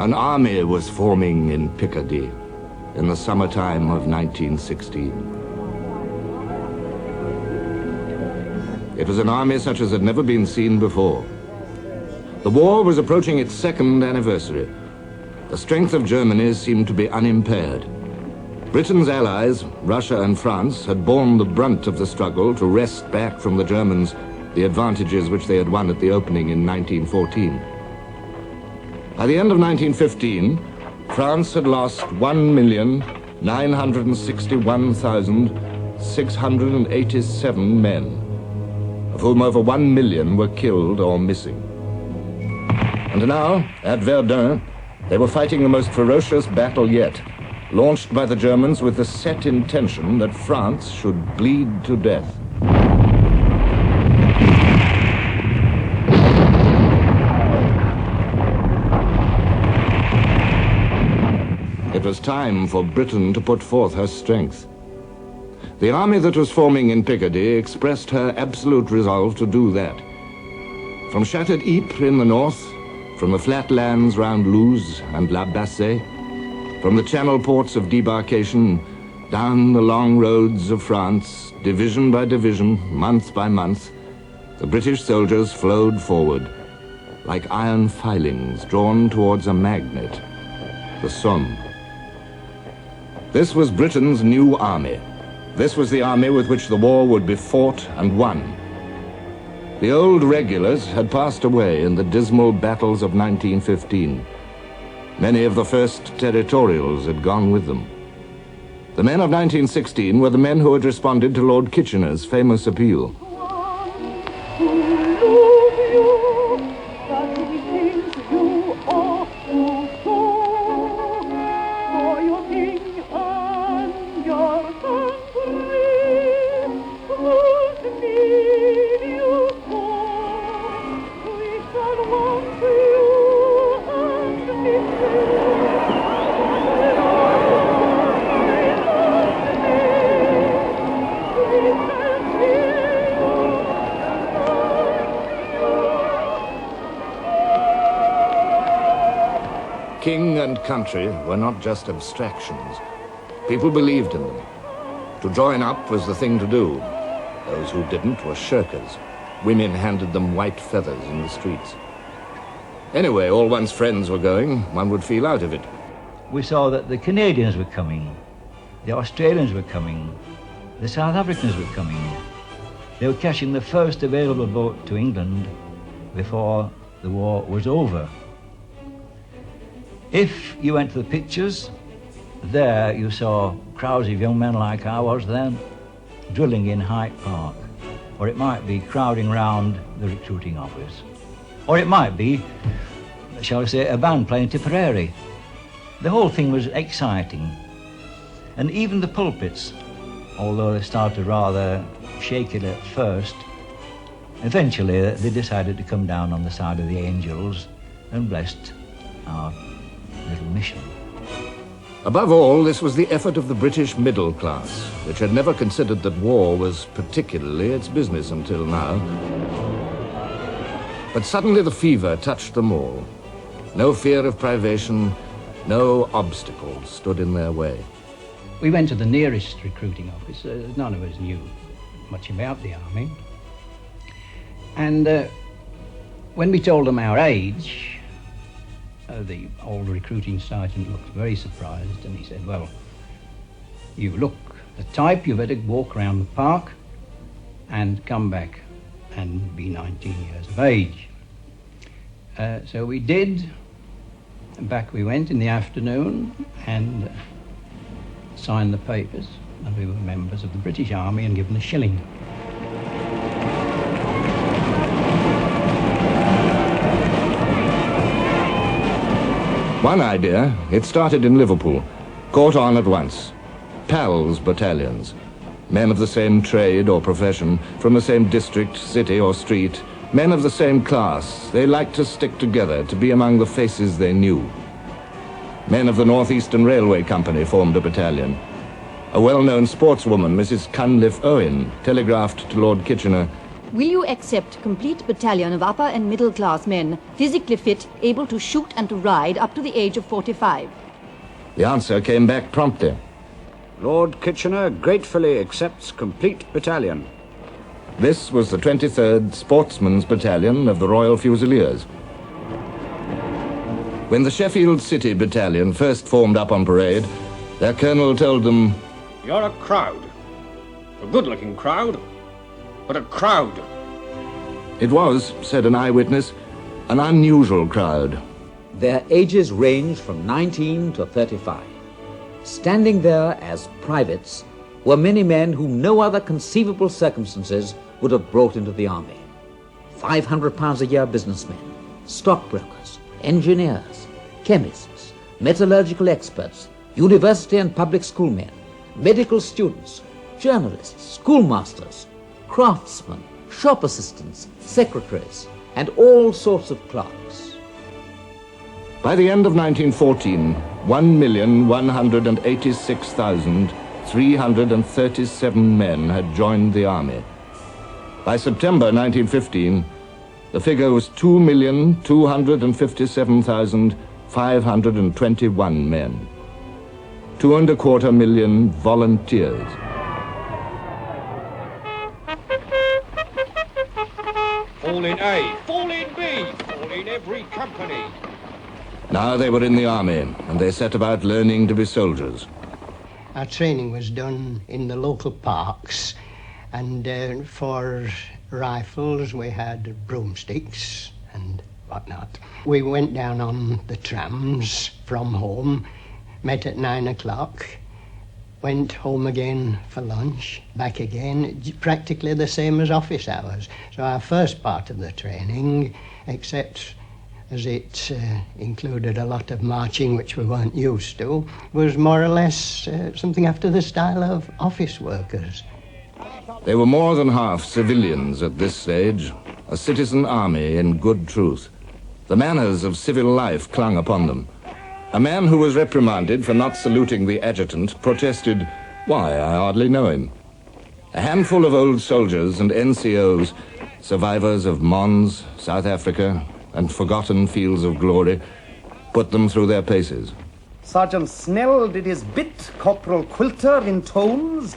An army was forming in Picardy in the summertime of 1916. It was an army such as had never been seen before. The war was approaching its second anniversary. The strength of Germany seemed to be unimpaired. Britain's allies, Russia and France, had borne the brunt of the struggle to wrest back from the Germans the advantages which they had won at the opening in 1914. By the end of 1915, France had lost 1,961,687 men, of whom over 1 million were killed or missing. And now, at Verdun, they were fighting the most ferocious battle yet, launched by the Germans with the set intention that France should bleed to death. It was time for Britain to put forth her strength. The army that was forming in Picardy expressed her absolute resolve to do that. From shattered Ypres in the north, from the flat lands round Loos and La Bassée, from the channel ports of debarkation, down the long roads of France, division by division, month by month, the British soldiers flowed forward, like iron filings drawn towards a magnet, the Somme. This was Britain's new army. This was the army with which the war would be fought and won. The old regulars had passed away in the dismal battles of 1915. Many of the first territorials had gone with them. The men of 1916 were the men who had responded to Lord Kitchener's famous appeal. King and country were not just abstractions. People believed in them. To join up was the thing to do. Those who didn't were shirkers. Women handed them white feathers in the streets. Anyway, all one's friends were going. One would feel out of it. We saw that the Canadians were coming, the Australians were coming, the South Africans were coming. They were catching the first available boat to England before the war was over. If you went to the pictures, there you saw crowds of young men like I was then, drilling in Hyde Park. Or it might be crowding round the recruiting office. Or it might be, shall we say, a band playing Tipperary. The whole thing was exciting. And even the pulpits, although they started rather shakily at first, eventually they decided to come down on the side of the angels and blessed our little mission. Above all, this was the effort of the British middle class, which had never considered that war was particularly its business until now. But suddenly the fever touched them all. No fear of privation, no obstacles stood in their way. We went to the nearest recruiting office. None of us knew much about the army. And when we told them our age, the old recruiting sergeant looked very surprised, and he said, well, you look the type, you better walk around the park and come back and be 19 years of age. So we did, and back we went in the afternoon and signed the papers, and we were members of the British Army and given a shilling. One idea, it started in Liverpool, caught on at once. PALS battalions, men of the same trade or profession, from the same district, city or street, men of the same class. They liked to stick together, to be among the faces they knew. Men of the North Eastern Railway Company formed a battalion. A well-known sportswoman, Mrs. Cunliffe Owen, telegraphed to Lord Kitchener, Will you accept complete battalion of upper and middle class men, physically fit, able to shoot and to ride up to the age of 45? The answer came back promptly. Lord Kitchener gratefully accepts complete battalion. This was the 23rd Sportsmen's Battalion of the Royal Fusiliers. When the Sheffield City Battalion first formed up on parade, their colonel told them, "You're a crowd. A good-looking crowd, but a crowd." It was, said an eyewitness, an unusual crowd. Their ages ranged from 19 to 35. Standing there as privates were many men whom no other conceivable circumstances would have brought into the army. £500 a year businessmen, stockbrokers, engineers, chemists, metallurgical experts, university and public school men, medical students, journalists, schoolmasters, craftsmen, shop assistants, secretaries, and all sorts of clerks. By the end of 1914, 1,186,337 men had joined the army. By September 1915, the figure was 2,257,521 men. 2.25 million volunteers. Fall in A, fall in B, fall in every company. Now they were in the army, and they set about learning to be soldiers. Our training was done in the local parks, and for rifles we had broomsticks and whatnot. We went down on the trams from home, met at 9 o'clock, went home again for lunch, back again, practically the same as office hours. So our first part of the training, except as it included a lot of marching, which we weren't used to, was more or less something after the style of office workers. They were more than half civilians at this stage, a citizen army in good truth. The manners of civil life clung upon them. A man who was reprimanded for not saluting the adjutant protested, "Why, I hardly know him." A handful of old soldiers and NCOs, survivors of Mons, South Africa, and forgotten fields of glory, put them through their paces. Sergeant Snell did his bit, Corporal Quilter intones.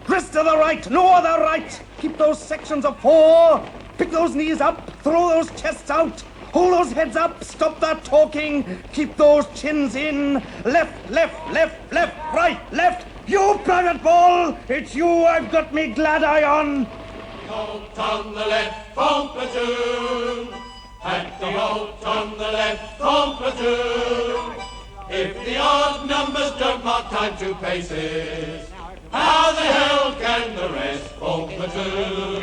Dress to the right, no other right. Keep those sections of 4. Pick those knees up, throw those chests out. Hold those heads up, stop that talking. Keep those chins in. Left, left, left, left, right, left. You, Private Ball, it's you I've got me glad eye on. Halt on the left, from platoon. At the halt on the left, from platoon. If the odd numbers don't mark time 2 paces, how the hell can the rest form platoon?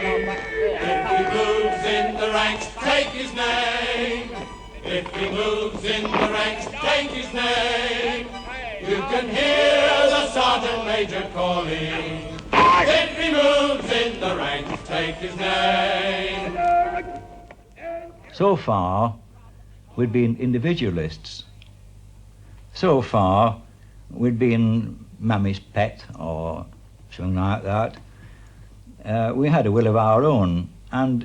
If he moves in the ranks, take his name. If he moves in the ranks, take his name. You can hear the sergeant major calling. If he moves in the ranks, take his name. So far, we'd been individualists. So far, we'd been Mammy's pet or something like that. We had a will of our own, and